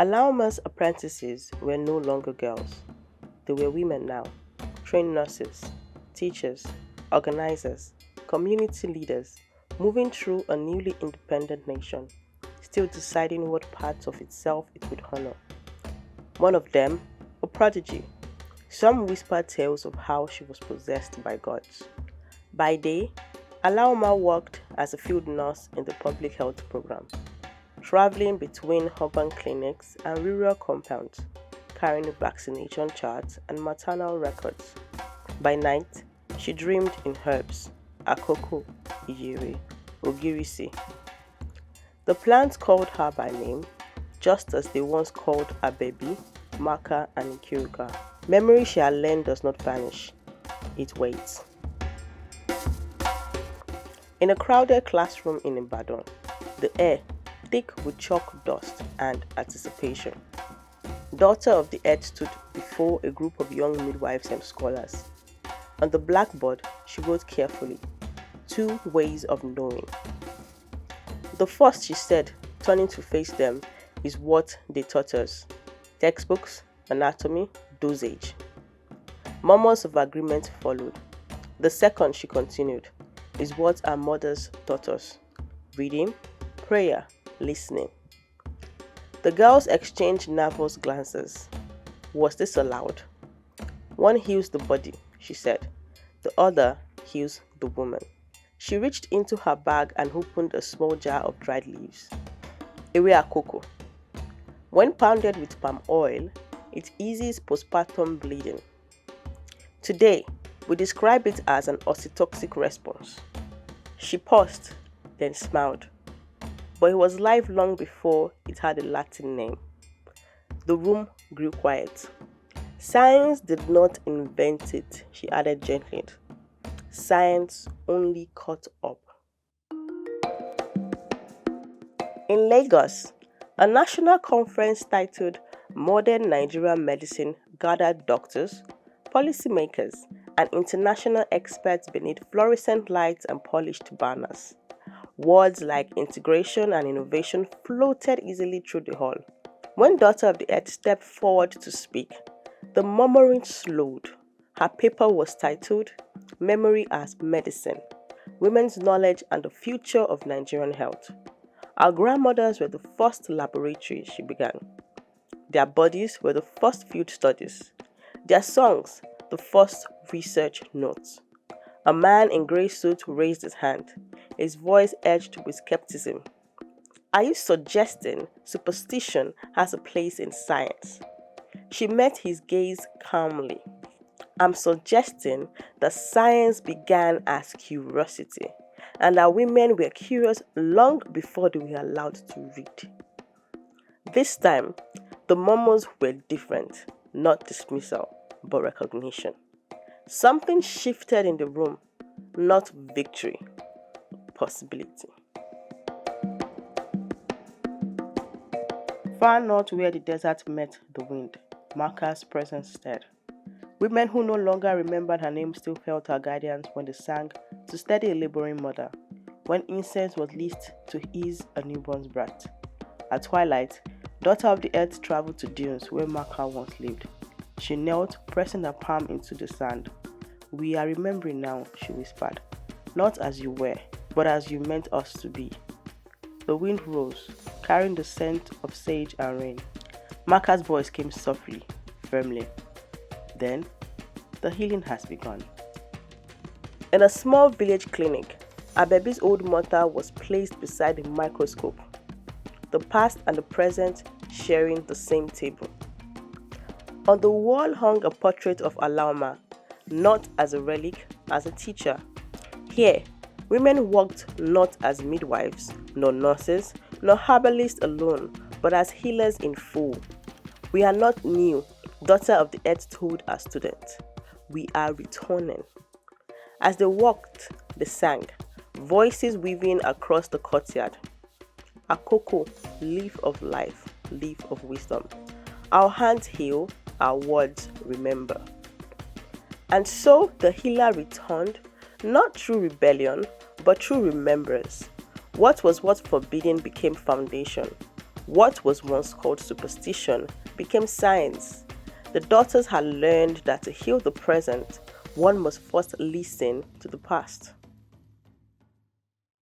Alaoma's apprentices were no longer girls. They were women now, trained nurses, teachers, organizers, community leaders, moving through a newly independent nation, still deciding what parts of itself it would honor. One of them, a prodigy. Some whispered tales of how she was possessed by gods. By day, Alaoma worked as a field nurse in the public health program, traveling between urban clinics and rural compounds, carrying vaccination charts and maternal records. By night, she dreamed in herbs, akoko, ijiri, ogirisi. The plants called her by name, just as they once called Abebi, Maka, and Ikirika. Memory she had learned does not vanish, it waits. In a crowded classroom in Ibadan, the air thick with chalk dust and anticipation. Daughter of the Earth stood before a group of young midwives and scholars. On the blackboard, she wrote carefully, 2 ways of knowing. The first, she said, turning to face them, is what they taught us. Textbooks, anatomy, dosage. Murmurs of agreement followed. The second, she continued, is what our mothers taught us. Reading, prayer, listening. The girls exchanged nervous glances. Was this allowed? One heals the body, she said. The other heals the woman. She reached into her bag and opened a small jar of dried leaves. Ewe akoko. When pounded with palm oil, it eases postpartum bleeding. Today, we describe it as an oxytocin response. She paused, then smiled. But it was life long before it had a Latin name. The room grew quiet. Science did not invent it, she added gently. Science only caught up. In Lagos, a national conference titled Modern Nigerian Medicine gathered doctors, policymakers, and international experts beneath fluorescent lights and polished banners. Words like integration and innovation floated easily through the hall. When Daughter of the Earth stepped forward to speak, the murmuring slowed. Her paper was titled Memory as Medicine, Women's Knowledge and the Future of Nigerian Health. Our grandmothers were the first laboratories, she began. Their bodies were the first field studies. Their songs, the first research notes. A man in grey suit raised his hand, his voice edged with skepticism. Are you suggesting superstition has a place in science? She met his gaze calmly. I'm suggesting that science began as curiosity, and that women were curious long before they were allowed to read. This time, the murmurs were different, not dismissal, but recognition. Something shifted in the room, not victory, possibility. Far north where the desert met the wind, Marka's presence stirred. Women who no longer remembered her name still felt her guidance when they sang to steady a laboring mother, when incense was lit to ease a newborn's breath. At twilight, Daughter of the Earth traveled to dunes where Marka once lived. She knelt, pressing her palm into the sand. We are remembering now, she whispered, not as you were, but as you meant us to be. The wind rose, carrying the scent of sage and rain. Marka's voice came softly, firmly. Then, the healing has begun. In a small village clinic, Abebi's old mother was placed beside a microscope, the past and the present sharing the same table. On the wall hung a portrait of Alaoma, not as a relic, as a teacher. Here, women worked not as midwives, nor nurses, nor herbalists alone, but as healers in full. We are not new, Daughter of the Earth told our students. We are returning. As they walked, they sang, voices weaving across the courtyard. Akoko, leaf of life, leaf of wisdom. Our hands heal, our words remember. And so the healer returned, not through rebellion, but through remembrance. What was once forbidden became foundation. What was once called superstition became science. The daughters had learned that to heal the present, one must first listen to the past.